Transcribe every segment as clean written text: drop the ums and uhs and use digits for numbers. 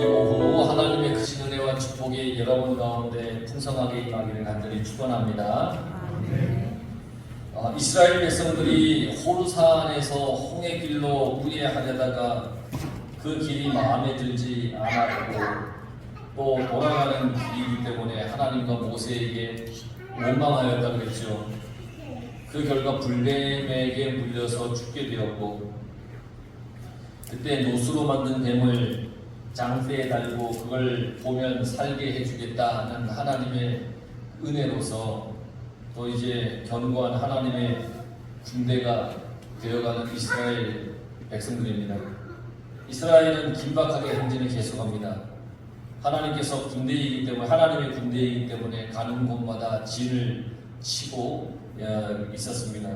이 오후 하나님의 크신 은혜와 축복이 여러분 가운데 풍성하게 임하기를 간절히 축원합니다. 이스라엘 백성들이 호르산에서 홍해길로 우회하려다가 그 길이 마음에 들지 않았고 또 돌아가는 길이기 때문에 하나님과 모세에게 원망하였다고 했죠. 그 결과 불뱀에게 물려서 죽게 되었고, 그때 노수로 만든 뱀을 장대에 달고 그걸 보면 살게 해주겠다는 하나님의 은혜로서 또 이제 견고한 하나님의 군대가 되어가는 이스라엘 백성들입니다. 이스라엘은 긴박하게 행진을 계속합니다. 하나님께서 군대이기 때문에, 하나님의 군대이기 때문에 가는 곳마다 진을 치고 있었습니다.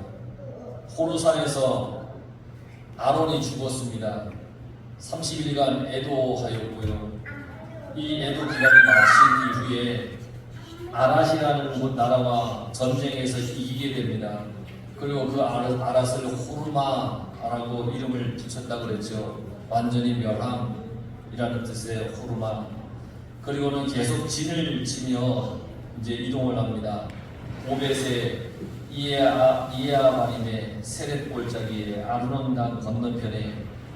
호르산에서 아론이 죽었습니다. 30일간 애도하였고요. 이 애도 기간이 마친 이후에 아랏이라는 곳 나라와 전쟁에서 이기게 됩니다. 그리고 그 아랏을 호르마라고 이름을 붙였다고 그랬죠. 완전히 멸함이라는 뜻의 호르마. 그리고는 계속 진을 치며 이제 이동을 합니다. 오벳의 이에아바림의 세렛 골짜기에 아르논강 건너편에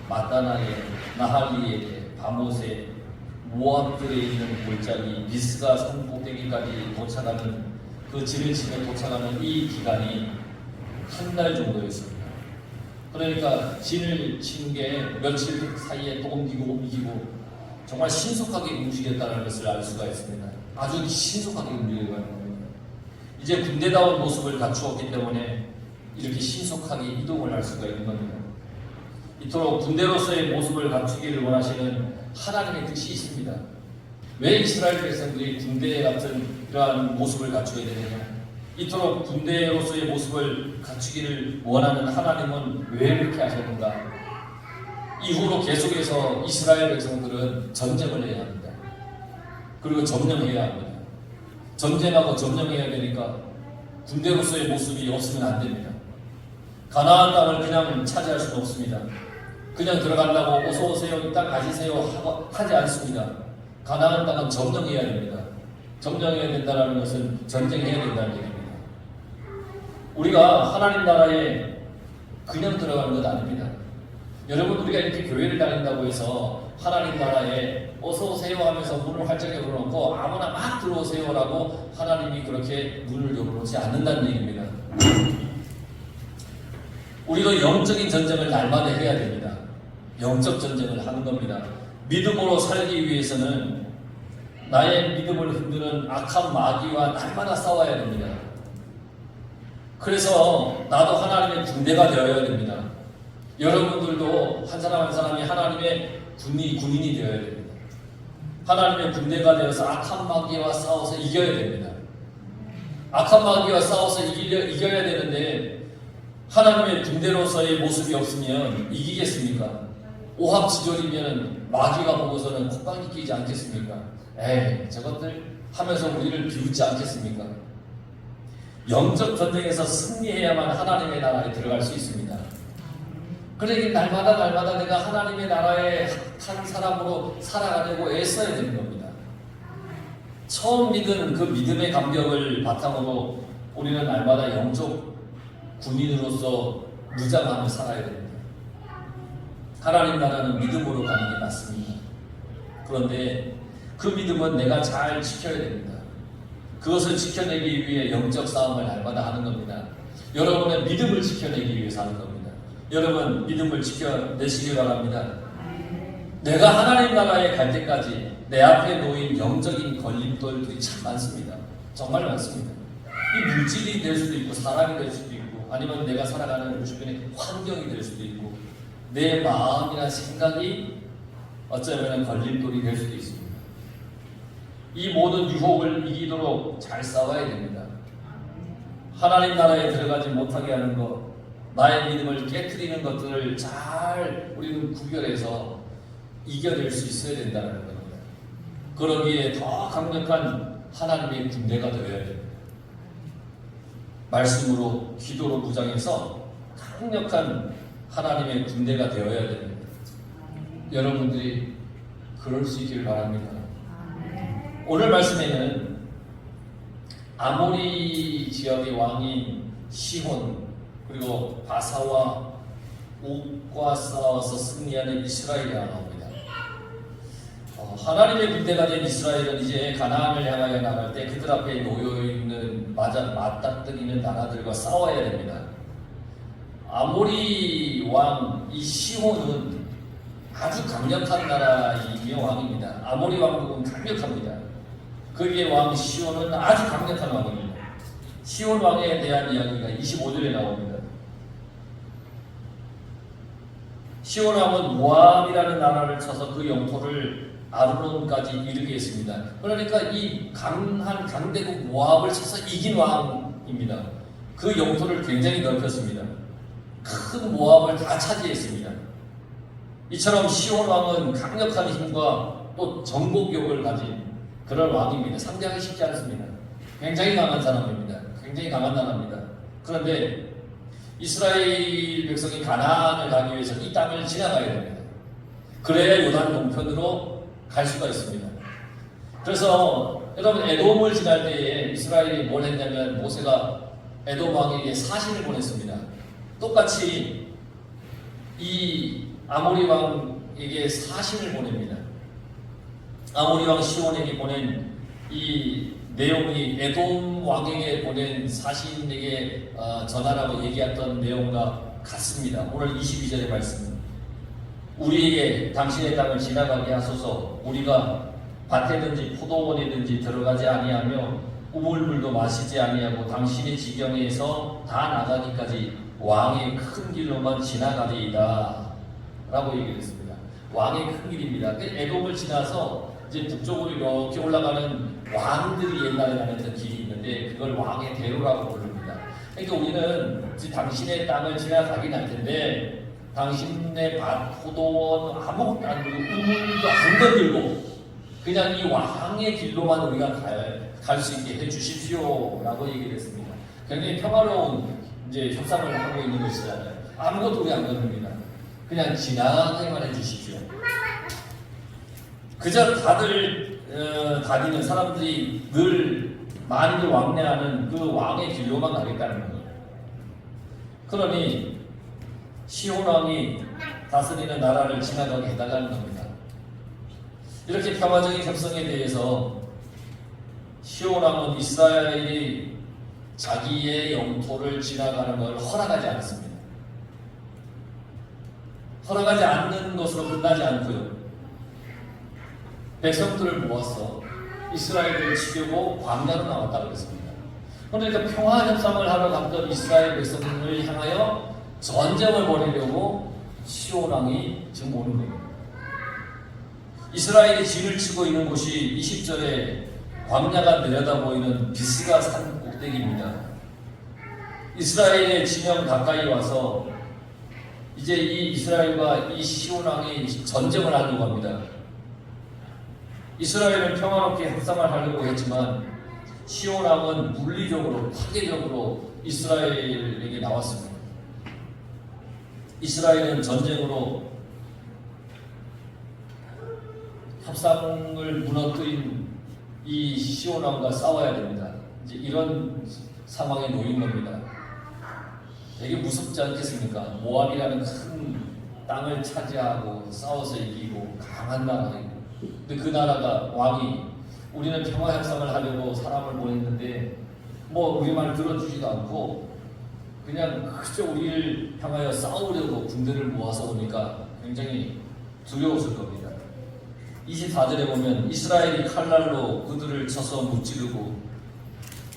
마다나에 나할리에 바못에 모압들에 있는 골짜기 비스가 산 꼭대기까지 도착하는 그 진을 치며 도착하는 이 기간이 한 달 정도였습니다. 그러니까 진을 친 게 며칠 사이에 또 옮기고 정말 신속하게 움직였다는 것을 알 수가 있습니다. 아주 신속하게 움직여가는 겁니다. 이제 군대다운 모습을 갖추었기 때문에 이렇게 신속하게 이동을 할 수가 있는 겁니다. 이토록 군대로서의 모습을 갖추기를 원하시는 하나님의 뜻이 있습니다. 왜 이스라엘 백성들이 군대 같은 이러한 모습을 갖추게 되느냐? 이토록 군대로서의 모습을 갖추기를 원하는 하나님은 왜 그렇게 하셨는가? 이후로 계속해서 이스라엘 백성들은 전쟁을 해야 합니다. 그리고 점령해야 합니다. 전쟁하고 점령해야 되니까 군대로서의 모습이 없으면 안 됩니다. 가나안 땅을 그냥 차지할 수는 없습니다. 그냥 들어간다고 어서 오세요, 이 땅 가지세요 하지 않습니다. 가나안 땅은 점령해야 됩니다. 점령해야 된다는 것은 전쟁해야 된다는 얘기입니다. 우리가 하나님 나라에 그냥 들어가는 것 아닙니다. 여러분, 우리가 이렇게 교회를 다닌다고 해서 하나님 나라에 어서 오세요 하면서 문을 활짝 열어놓고 아무나 막 들어오세요라고 하나님이 그렇게 문을 열어놓지 않는다는 얘기입니다. 우리도 영적인 전쟁을 날마다 해야 됩니다. 영적 전쟁을 하는 겁니다. 믿음으로 살기 위해서는 나의 믿음을 흔드는 악한 마귀와 날마다 싸워야 됩니다. 그래서 나도 하나님의 군대가 되어야 됩니다. 여러분들도 한 사람 한 사람이 하나님의 군인이 되어야 됩니다. 하나님의 군대가 되어서 악한 마귀와 싸워서 이겨야 됩니다. 악한 마귀와 싸워서 이겨야 되는데 하나님의 군대로서의 모습이 없으면 이기겠습니까? 오합지졸이면 마귀가 보고서는 콧방귀 끼지 않겠습니까? 에이, 저것들 하면서 우리를 비웃지 않겠습니까? 영적 전쟁에서 승리해야만 하나님의 나라에 들어갈 수 있습니다. 그러니 날마다 내가 하나님의 나라에 한 사람으로 살아가려고 애써야 되는 겁니다. 처음 믿은 그 믿음의 감격을 바탕으로 우리는 날마다 영적 군인으로서 무장하며 살아야 됩니다. 하나님 나라는 믿음으로 가는 게 맞습니다. 그런데 그 믿음은 내가 잘 지켜야 됩니다. 그것을 지켜내기 위해 영적 싸움을 날마다 하는 겁니다. 여러분의 믿음을 지켜내기 위해서 하는 겁니다. 여러분, 믿음을 지켜내시기 바랍니다. 내가 하나님 나라에 갈 때까지 내 앞에 놓인 영적인 걸림돌들이 참 많습니다. 정말 많습니다. 이 물질이 될 수도 있고 사람이 될 수도 있고 아니면 내가 살아가는 주변의 환경이 될 수도 있고 내 마음이나 생각이 어쩌면 걸림돌이 될 수도 있습니다. 이 모든 유혹을 이기도록 잘 싸워야 됩니다. 하나님 나라에 들어가지 못하게 하는 것, 나의 믿음을 깨트리는 것들을 잘 우리는 구별해서 이겨낼 수 있어야 된다는 겁니다. 그러기에 더 강력한 하나님의 군대가 되어야 됩니다. 말씀으로, 기도로 무장해서 강력한 하나님의 군대가 되어야 됩니다. 여러분들이 그럴 수 있기를 바랍니다. 오늘 말씀에는 아모리 지역의 왕인 시혼, 그리고 바사와 옥과 싸워서 승리하는 이스라엘이 나옵니다. 하나님의 군대가 된 이스라엘은 이제 가나안을 향하여 나갈 때 그들 앞에 놓여있는 맞닥뜨리는 나라들과 싸워야 됩니다. 아모리 왕 이 시혼은 아주 강력한 나라이며 왕입니다. 아모리 왕국은 강력합니다. 그의 왕 시혼은 아주 강력한 왕입니다. 시혼 왕에 대한 이야기가 25절에 나옵니다. 시혼 왕은 모압이라는 나라를 쳐서 그 영토를 아르논까지 이르게 했습니다. 그러니까 이 강한 강대국 모압을 쳐서 이긴 왕입니다. 그 영토를 굉장히 넓혔습니다. 큰 모압을 다 차지했습니다. 이처럼 시혼 왕은 강력한 힘과 또 정복욕을 가진 그런 왕입니다. 상대하기 쉽지 않습니다. 굉장히 강한 사람입니다. 굉장히 강한 나라입니다. 그런데 이스라엘 백성이 가나안을 가기 위해서 이 땅을 지나가야 됩니다. 그래야 요단 동편으로 갈 수가 있습니다. 그래서 여러분, 에돔을 지날 때에 이스라엘이 뭘 했냐면 모세가 에돔 왕에게 사신을 보냈습니다. 똑같이 이 아모리 왕에게 사신을 보냅니다. 아모리 왕 시온에게 보낸 이 내용이 에돔 왕에게 보낸 사신에게 전하라고 얘기했던 내용과 같습니다. 오늘 22절의 말씀, 우리에게 당신의 땅을 지나가게 하소서. 우리가 밭에든지 포도원에든지 들어가지 아니하며 우물물도 마시지 아니하고 당신의 지경에서 다 나가기까지 왕의 큰 길로만 지나가리이다 라고 얘기했습니다. 왕의 큰 길입니다. 에돔을 지나서 이제 북쪽으로 이렇게 올라가는 왕들이 옛날에 다녔던 길이 있는데 그걸 왕의 대로라고 부릅니다. 그러니까 우리는 당신의 땅을 지나가긴 할 텐데 당신의 밭, 포도원 아무것도 안 들고 우물도 안 건들고 그냥 이 왕의 길로만 우리가 갈 수 있게 해주십시오 라고 얘기를 했습니다. 굉장히 평화로운 이제 협상을 하고 있는 것이잖아요. 아무것도 우리 안 건듭니다. 그냥 지나가게만 해주십시오. 그저 다들 다니는 사람들이 늘 많이들 왕래하는 그 왕의 길로만 가겠다는 거예요. 그러니 시혼 왕이 다스리는 나라를 지나가게 해달라는 겁니다. 이렇게 평화적인 협상에 대해서 시혼 왕은 이스라엘이 자기의 영토를 지나가는 걸 허락하지 않았습니다. 허락하지 않는 것으로 끝나지 않고요. 백성들을 모아서 이스라엘을 치려고 광야로 나왔다고 했습니다. 그러니까 평화 협상을 하러 갔던 이스라엘 백성들을 향하여 전쟁을 벌이려고 시온 왕이 지금 오는 겁니다. 이스라엘이 진을 치고 있는 곳이 20절에 광야가 내려다 보이는 비스가 산 꼭대기입니다. 이스라엘의 진영 가까이 와서 이제 이 이스라엘과 이 시온 왕이 전쟁을 하려고 합니다. 이스라엘은 평화롭게 협상을 하려고 했지만 시온 왕은 물리적으로 파괴적으로 이스라엘에게 나왔습니다. 이스라엘은 전쟁으로 협상을 무너뜨린 이 시온 왕과 싸워야 됩니다. 이제 이런 상황에 놓인 겁니다. 되게 무섭지 않겠습니까? 모압이라는 큰 땅을 차지하고 싸워서 이기고 강한 나라이고, 근데 그 나라가 왕이 우리는 평화 협상을 하려고 사람을 보냈는데 뭐 우리 말 들어주지도 않고 그냥 그저 우리를 향하여 싸우려고 군대를 모아서 오니까 굉장히 두려웠을 겁니다. 24절에 보면 이스라엘이 칼날로 그들을 쳐서 무찌르고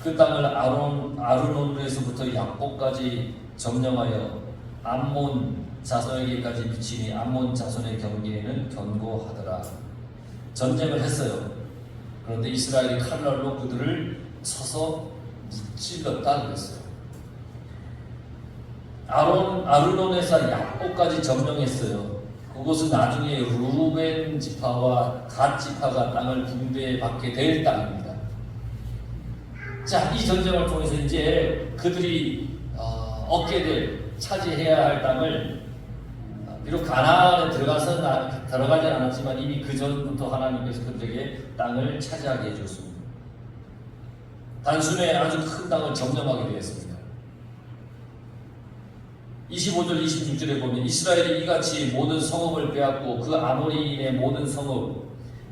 그 땅을 아르논에서부터 약복까지 점령하여 암몬 자손에게까지 미치니 암몬 자손의 경계에는 견고하더라. 전쟁을 했어요. 그런데 이스라엘이 칼날로 그들을 쳐서 무찔렀다 그랬어요. 아르논에서 약복까지 점령했어요. 그곳은 나중에 루벤 지파와 갓 지파가 땅을 분배받게 될 땅입니다. 자, 이 전쟁을 통해서 이제 그들이 얻게 될 차지해야 할 땅을 비록 가나안에 들어가지 않았지만 이미 그 전부터 하나님께서 그들에게 땅을 차지하게 해주었습니다. 단순에 아주 큰 땅을 점령하게 되었습니다. 25절 26절에 보면 이스라엘이 이같이 모든 성읍을 빼앗고 그 아모리인의 모든 성읍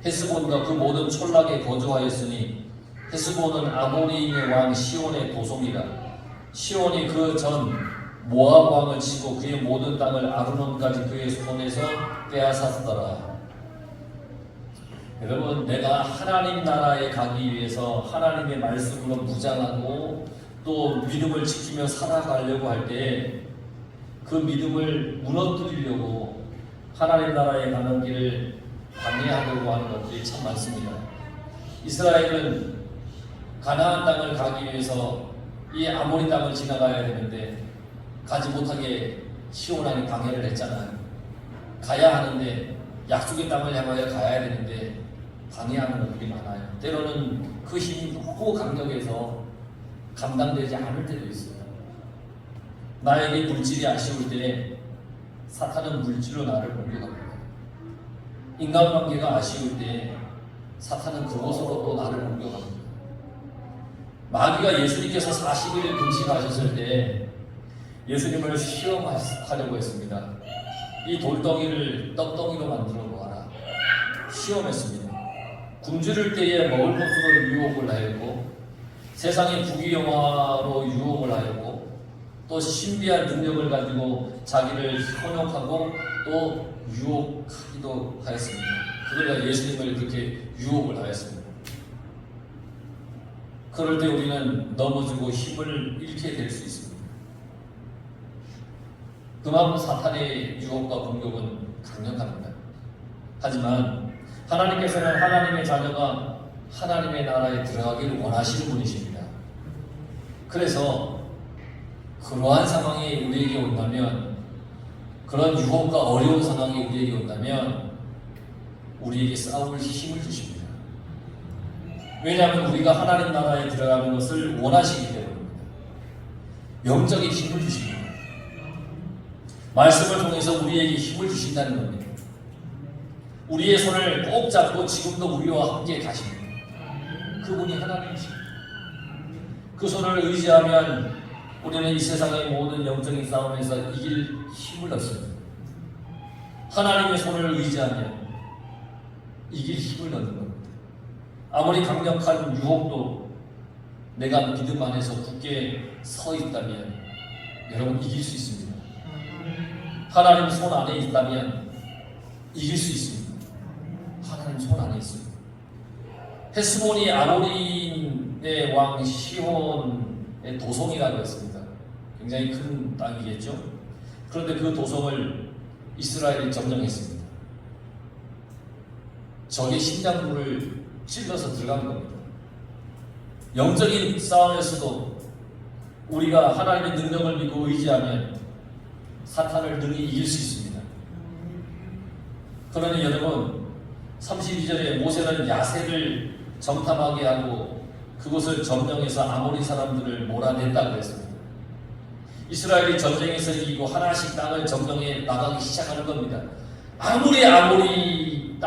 헤스본과 그 모든 촌락에 거주하였으니 헤스본은 아모리인의 왕 시온의 도성이라. 시온이 그 전 모압 왕을 치고 그의 모든 땅을 아르논까지 그의 손에서 빼앗았더라. 여러분, 내가 하나님 나라에 가기 위해서 하나님의 말씀으로 무장하고 또 믿음을 지키며 살아가려고 할 때 그 믿음을 무너뜨리려고 하나님 나라에 가는 길을 방해하려고 하는 것들이 참 많습니다. 이스라엘은 가나안 땅을 가기 위해서 이 아모리 땅을 지나가야 되는데 가지 못하게 시온 왕이 방해를 했잖아요. 가야 하는데 약속의 땅을 향하여 가야 되는데 방해하는 것들이 많아요. 때로는 그 힘이 너무 강력해서 감당되지 않을 때도 있어요. 나에게 물질이 아쉬울 때 사탄은 물질로 나를 옮겨갑니다. 인간관계가 아쉬울 때 사탄은 그곳으로 또 나를 옮겨갑니다. 마귀가 예수님께서 40일 금식하셨을 때 예수님을 시험하려고 했습니다. 이 돌덩이를 떡덩이로 만들어 보아라. 시험했습니다. 굶주릴 때에 먹을 것으로 유혹을 하였고 세상의 부귀영화로 유혹을 하였고 또 신비한 능력을 가지고 자기를 현혹하고 또 유혹하기도 하였습니다. 그러니까 예수님을 그렇게 유혹을 하였습니다. 그럴 때 우리는 넘어지고 힘을 잃게 될 수 있습니다. 그만큼 사탄의 유혹과 공격은 강력합니다. 하지만 하나님께서는 하나님의 자녀가 하나님의 나라에 들어가기를 원하시는 분이십니다. 그래서 그러한 상황이 우리에게 온다면, 그런 유혹과 어려운 상황이 우리에게 온다면 우리에게 싸울 힘을 주십니다. 왜냐하면 우리가 하나님 나라에 들어가는 것을 원하시기 때문입니다. 영적인 힘을 주십니다. 말씀을 통해서 우리에게 힘을 주신다는 겁니다. 우리의 손을 꼭 잡고 지금도 우리와 함께 가십니다. 그분이 하나님이십니다. 그 손을 의지하면 우리는 이 세상의 모든 영적인 싸움에서 이길 힘을 얻습니다. 하나님의 손을 의지하면 이길 힘을 얻는 겁니다. 아무리 강력한 유혹도 내가 믿음 안에서 굳게 서 있다면 여러분 이길 수 있습니다. 하나님 손 안에 있다면 이길 수 있습니다. 하나님 손 안에 있습니다. 헤스본이 아모리인의 왕 시온의 도성이라고 했습니다. 굉장히 큰 땅이겠죠. 그런데 그 도성을 이스라엘이 점령했습니다. 적의 심장부를 찔러서 들어간 겁니다. 영적인 싸움에서도 우리가 하나님의 능력을 믿고 의지하면 사탄을 능히 이길 수 있습니다. 그러니 여러분 32절에 모세는 야세를 정탐하게 하고 그곳을 점령해서 아모리 사람들을 몰아냈다고 했습니다. 이스라엘이 전쟁에서 이기고 하나씩 땅을 점령해 나가기 시작하는 겁니다. 아무리 아모리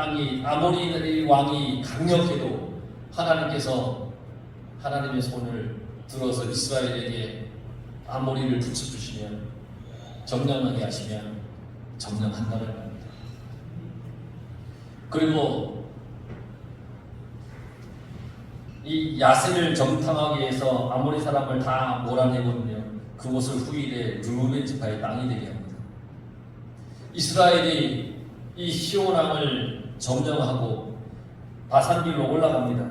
왕이 강력해도 하나님께서 하나님의 손을 들어서 이스라엘에게 아모리를 붙여주시면, 점령하게 하시면 점령한다는 겁니다. 그리고 이 야세를 정탐하기 위해서 아모리 사람을 다 몰아내거든요. 그곳을 후일에 르우벤 지파의 땅이 되게 합니다. 이스라엘이 이 시온 왕을 점령하고 바산길로 올라갑니다.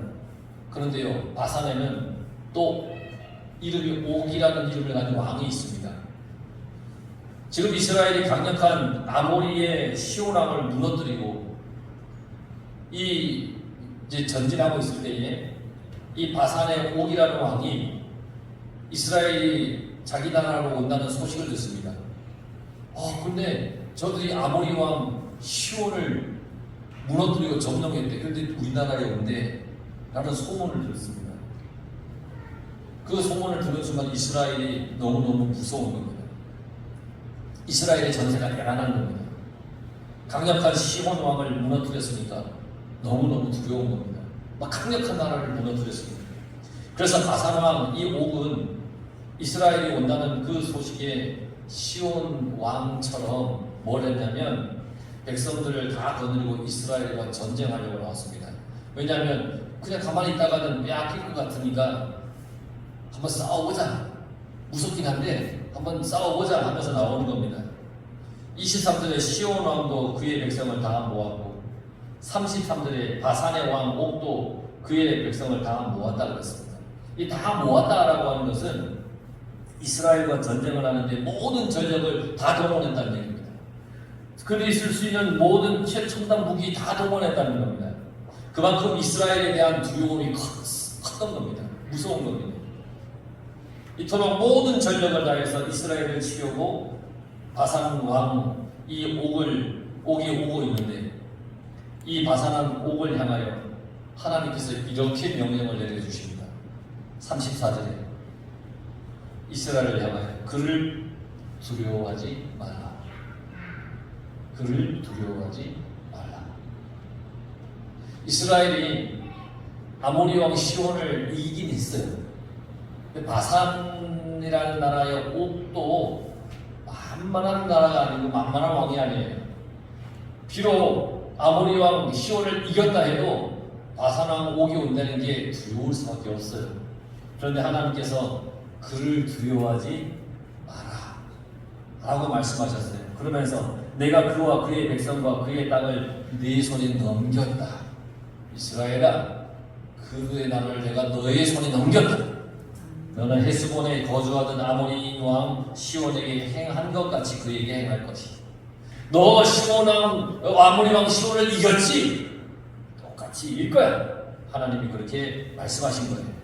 그런데요, 바산에는 또 이름이 옥이라는 이름을 가진 왕이 있습니다. 지금 이스라엘이 강력한 아모리의 시온 왕을 무너뜨리고 이제 전진하고 있을 때에 이 바산의 옥이라는 왕이 이스라엘이 자기 나라로 온다는 소식을 듣습니다. 근데 저들이 아모리 왕 시온을 무너뜨리고 점령했대. 그런데 우리나라에 온대. 라는 소문을 들었습니다. 그 소문을 들은 순간 이스라엘이 너무너무 무서운 겁니다. 이스라엘의 전세가 대단한 겁니다. 강력한 시온 왕을 무너뜨렸으니까 너무너무 두려운 겁니다. 막 강력한 나라를 무너뜨렸습니다. 그래서 바산 왕 이 옥은 이스라엘이 온다는 그 소식에 시온 왕처럼 뭘 했냐면 백성들을 다 거느리고 이스라엘과 전쟁하려고 나왔습니다. 왜냐하면 그냥 가만히 있다가는 빼앗길 것 같으니까 한번 싸워보자. 무섭긴 한데 한번 싸워보자 하면서 나오는 겁니다. 23절에 시온 왕도 그의 백성을 다 모았고 33절에 바산의 왕 옥도 그의 백성을 다 모았다 그랬습니다. 이 다 모았다라고 하는 것은 이스라엘과 전쟁을 하는데 모든 전력을 다 동원했다는 얘기입니다. 그들이 쓸 수 있는 모든 최첨단 무기 다 동원했다는 겁니다. 그만큼 이스라엘에 대한 두려움이 컸던 겁니다. 무서운 겁니다. 이토록 모든 전력을 다해서 이스라엘을 치려고 바산 왕 이 옥이 오고 있는데 이 바산한 옥을 향하여 하나님께서 이렇게 명령을 내려주십니다. 34절에 이스라엘을 향하여 그를 두려워하지 마라. 그를 두려워하지 말라. 이스라엘이 아모리 왕 시온을 이기긴 했어요. 바산이라는 나라의 옥도 만만한 나라가 아니고 만만한 왕이 아니에요. 비록 아모리 왕 시온을 이겼다 해도 바산 왕 옥이 온다는 게 두려울 수밖에 없어요. 그런데 하나님께서 그를 두려워하지 마라 라고 말씀하셨어요. 그러면서 내가 그와 그의 백성과 그의 땅을 네 손에 넘겼다. 이스라엘아, 그의 땅을 내가 너의 손에 넘겼다. 너는 헤스본에 거주하던 아모리 왕 시온에게 행한 것 같이 그에게 행할 것이다. 너 시온 왕 아모리 왕 시온을 이겼지? 똑같이 이길 거야. 하나님이 그렇게 말씀하신 거예요.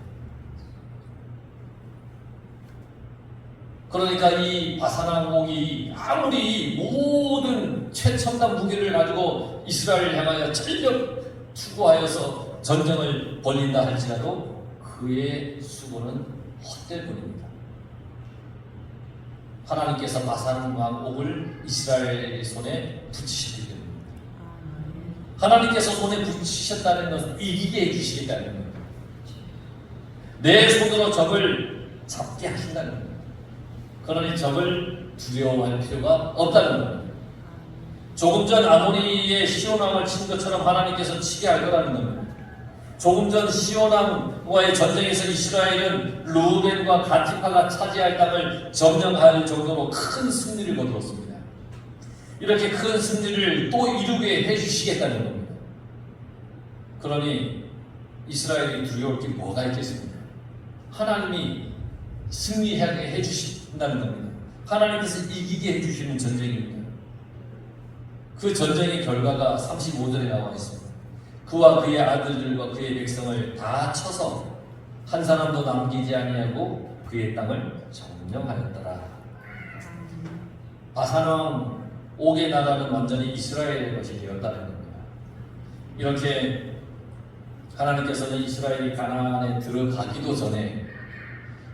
그러니까 이 바산왕 옥이 아무리 모든 최첨단 무기를 가지고 이스라엘을 향하여 전력 투구하여서 전쟁을 벌린다 할지라도 그의 수고는 헛될 뿐입니다. 하나님께서 바산왕 옥을 이스라엘의 손에 붙이셨기 때문입니다. 하나님께서 손에 붙이셨다는 것은 이기게 해주시겠다는 겁니다. 내 손으로 적을 잡게 하신다는 겁니다. 그러니 적을 두려워할 필요가 없다는 겁니다. 조금 전 아모리의 시온왕을 친 것처럼 하나님께서 치게 할 거라는 겁니다. 조금 전 시온왕과의 전쟁에서 이스라엘은 루벤과 가티파가 차지할 땅을 점령할 정도로 큰 승리를 거두었습니다. 이렇게 큰 승리를 또 이루게 해주시겠다는 겁니다. 그러니 이스라엘이 두려울 게 뭐가 있겠습니까? 하나님이 승리하게 해주신다는 겁니다. 하나님께서 이기게 해주시는 전쟁입니다. 그 전쟁의 결과가 35절에 나와 있습니다. 그와 그의 아들들과 그의 백성을 다 쳐서 한 사람도 남기지 아니하고 그의 땅을 점령하였더라. 바산왕 옥의 나라는 완전히 이스라엘의 것이 되었다는 겁니다. 이렇게 하나님께서는 이스라엘이 가나안에 들어가기도 전에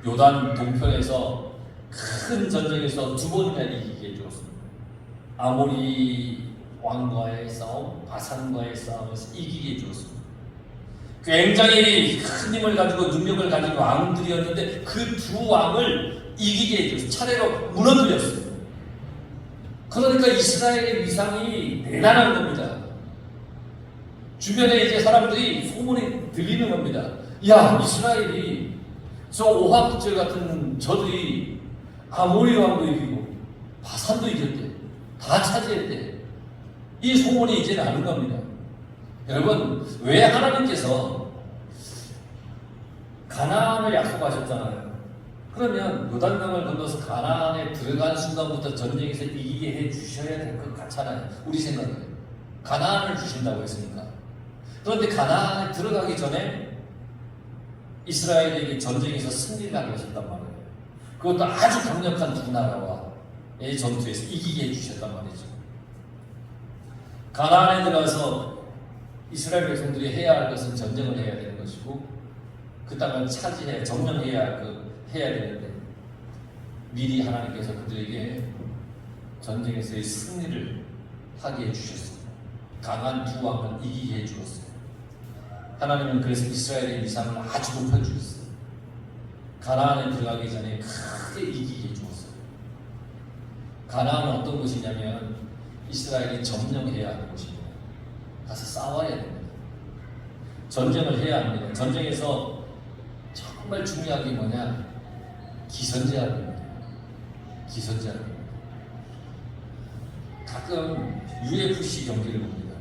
요단 동편에서 큰 전쟁에서 두 번이나 이기게 해주었습니다. 아모리 왕과의 싸움, 바산과의 싸움에서 이기게 해주었습니다. 굉장히 큰 힘을 가지고 능력을 가진 왕들이었는데 그 두 왕을 이기게 해주었습니다. 차례로 무너뜨렸습니다. 그러니까 이스라엘의 위상이 대단한 겁니다. 주변에 이제 사람들이 소문이 들리는 겁니다. 야, 이스라엘이 저 오합지절 같은 저들이 아모리 왕도 이기고 바산도 이겼대. 다 차지했대. 이 소문이 이제 나는 겁니다. 여러분, 왜 하나님께서 가나안을 약속하셨잖아요. 그러면 요단강을 건너서 가나안에 들어간 순간부터 전쟁에서 이기게 해 주셔야 될 것 같잖아요. 우리 생각에. 가나안을 주신다고 했으니까. 그런데 가나안에 들어가기 전에 이스라엘에게 전쟁에서 승리를 하게 하셨단 말이에요. 그것도 아주 강력한 두 나라와의 전투에서 이기게 해주셨단 말이죠. 가나안에 들어가서 이스라엘 백성들이 해야 할 것은 전쟁을 해야 되는 것이고 그 땅을 차지해 점령해야 해야 되는데 미리 하나님께서 그들에게 전쟁에서의 승리를 하게 해주셨습니다. 강한 두 왕을 이기게 해주었어요. 하나님은 그래서 이스라엘의 위상을 아주 높여주셨어요. 가나안에 들어가기 전에 크게 이기게 해주었어요. 가나안은 어떤 곳이냐면 이스라엘이 점령해야 하는 곳입니다. 가서 싸워야 됩니다. 전쟁을 해야 합니다. 전쟁에서 정말 중요한 게 뭐냐? 기선제압입니다. 기선제압입니다. 가끔 UFC 경기를 봅니다.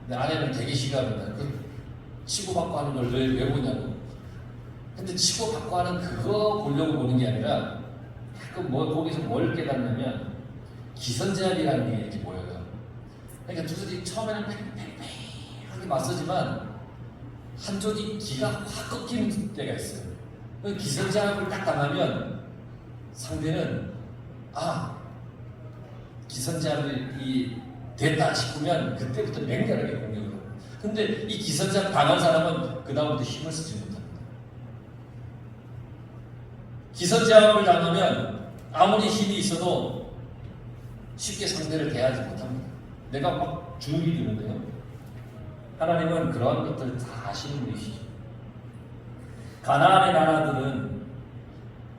근데 아내는 되게 싫어합니다. 그 치고받고 하는 걸 왜 보냐고. 근데 치고받고 하는 그거 보려고 보는 게 아니라 가끔 거기서 뭘 깨닫냐면 기선제압이라는 게 이렇게 보여요. 그러니까 두들이 처음에는 팽팽하게 맞서지만 한쪽이 기가 확 꺾이는 때가 있어요. 그 기선제압을 딱 당하면 상대는 기선제압이 됐다 싶으면 그때부터 맹렬하게 공격을 합니다. 근데 이 기선제압 당한 사람은 그 다음부터 힘을 쓰지 못합니다. 기선제압을 당하면 아무리 힘이 있어도 쉽게 상대를 대하지 못합니다. 내가 막 주눅이 드는데요. 하나님은 그러한 것들을 다 아시는 분이시죠. 가나안의 나라들은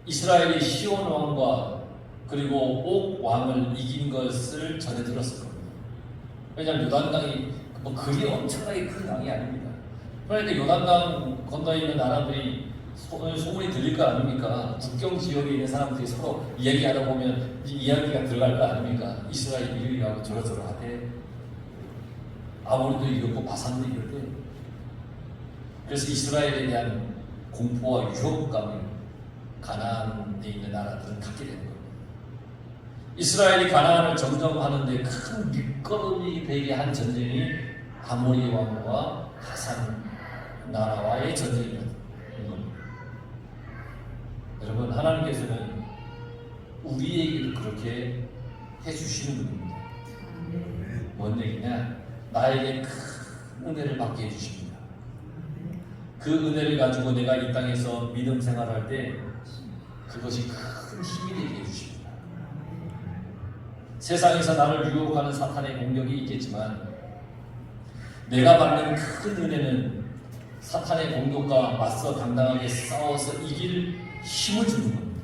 이스라엘이 시온 왕과 그리고 옥 왕을 이긴 것을 전해 들었을 겁니다. 왜냐하면 요단강이 그리 엄청나게 큰 강이 아닙니다. 그러니까 요단강 건너에 있는 나라들이 소문이 들릴 거 아닙니까? 국경 지역에 있는 사람들이 서로 이야기하다 보면 이야기가 들어갈 거 아닙니까? 이스라엘 이름이라고 저러저러 하대. 아모리도 이렇고 바산도 이렇대. 그래서 이스라엘에 대한 공포와 유혹감을 가나안에 있는 나라들은 갖게 되는 겁니다. 이스라엘이 가나안을 점령하는데 큰 밑거름이 되게 한 전쟁이 아모리 왕과 바산 나라와의 전쟁입니다. 여러분, 하나님께서는 우리에게도 그렇게 해주시는 분입니다. 뭔 얘기냐? 나에게 큰 은혜를 받게 해주십니다. 그 은혜를 가지고 내가 이 땅에서 믿음 생활할 때 그것이 큰 힘이 되게 해주십니다. 세상에서 나를 유혹하는 사탄의 공격이 있겠지만 내가 받는 큰 은혜는 사탄의 공격과 맞서 당당하게 싸워서 이길 힘을 주는 겁니다.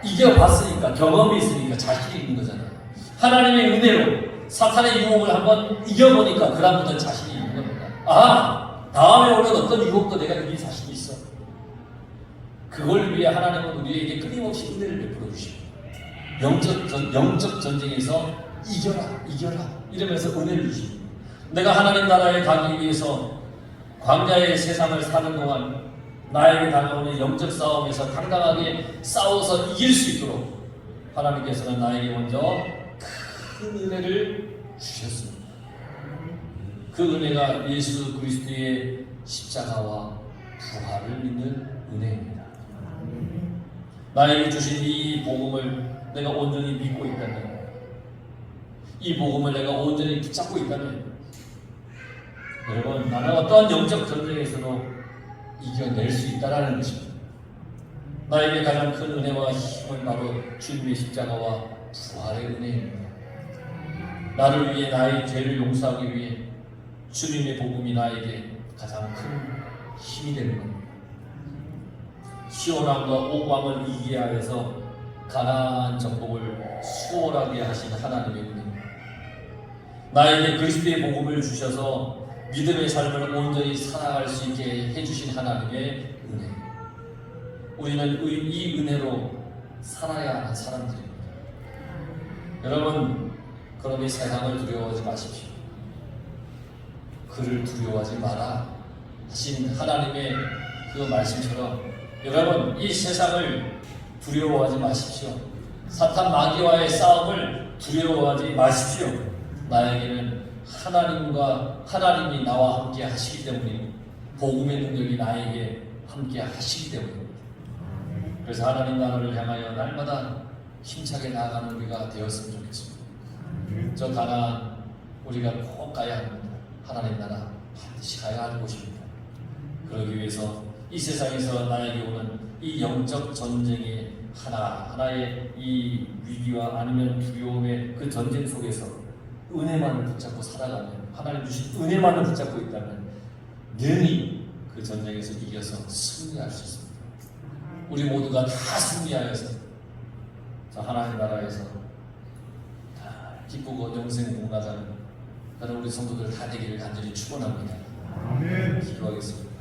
이겨봤으니까, 경험이 있으니까 자신이 있는 거잖아요. 하나님의 은혜로 사탄의 유혹을 한번 이겨보니까 그 다음부터는 자신이 있는 겁니다. 다음에 오는 어떤 유혹도 내가 이길 자신이 있어. 그걸 위해 하나님은 우리에게 끊임없이 은혜를 베풀어 주십니다. 영적 전쟁에서 이겨라 이러면서 은혜를 주십니다. 내가 하나님 나라에 가기 위해서 광야의 세상을 사는 동안 나에게 다가오는 영적 싸움에서 당당하게 싸워서 이길 수 있도록 하나님께서는 나에게 먼저 큰 은혜를 주셨습니다. 그 은혜가 예수 그리스도의 십자가와 부활을 믿는 은혜입니다. 나에게 주신 이 복음을 내가 온전히 믿고 있다면, 이 복음을 내가 온전히 붙잡고 있다면, 여러분, 나는 어떠한 영적 전쟁에서도 이겨낼 수 있다는 것입니다. 나에게 가장 큰 은혜와 힘은 바로 주님의 십자가와 부활의 은혜입니다. 나를 위해, 나의 죄를 용서하기 위해 주님의 복음이 나에게 가장 큰 힘이 되는 겁니다. 시온 왕과 옥 왕을 이기게 하여서 가나안 정복을 수월하게 하신 하나님의 은혜입니다. 나에게 그리스도의 복음을 주셔서 믿음의 삶을 온전히 살아갈 수 있게 해주신 하나님의 은혜. 우리는 이 은혜로 살아야 하는 사람들입니다. 여러분, 그러니 세상을 두려워하지 마십시오. 그를 두려워하지 마라 하신 하나님의 그 말씀처럼 여러분, 이 세상을 두려워하지 마십시오. 사탄 마귀와의 싸움을 두려워하지 마십시오. 나에게는 하나님이 나와 함께 하시기 때문에, 복음의 능력이 나에게 함께 하시기 때문입니다. 그래서 하나님 나라를 향하여 날마다 힘차게 나아가는 우리가 되었으면 좋겠습니다. 저 가나안 우리가 꼭 가야 합니다. 하나님 나라 반드시 가야 하는 곳입니다. 그러기 위해서 이 세상에서 나에게 오는 이 영적 전쟁의 하나하나의 이 위기와 아니면 두려움의 그 전쟁 속에서 은혜만을 붙잡고 살아가면, 하나님 주신 은혜만을 붙잡고 있다면 능히 그 전쟁에서 이겨서 승리할 수 있습니다. 우리 모두가 다 승리하여서 하나님 나라에서 다 기쁘고 영생 공나가는 그런 우리 성도들 다 되기를 간절히 축원합니다. 아멘. 기도하겠습니다.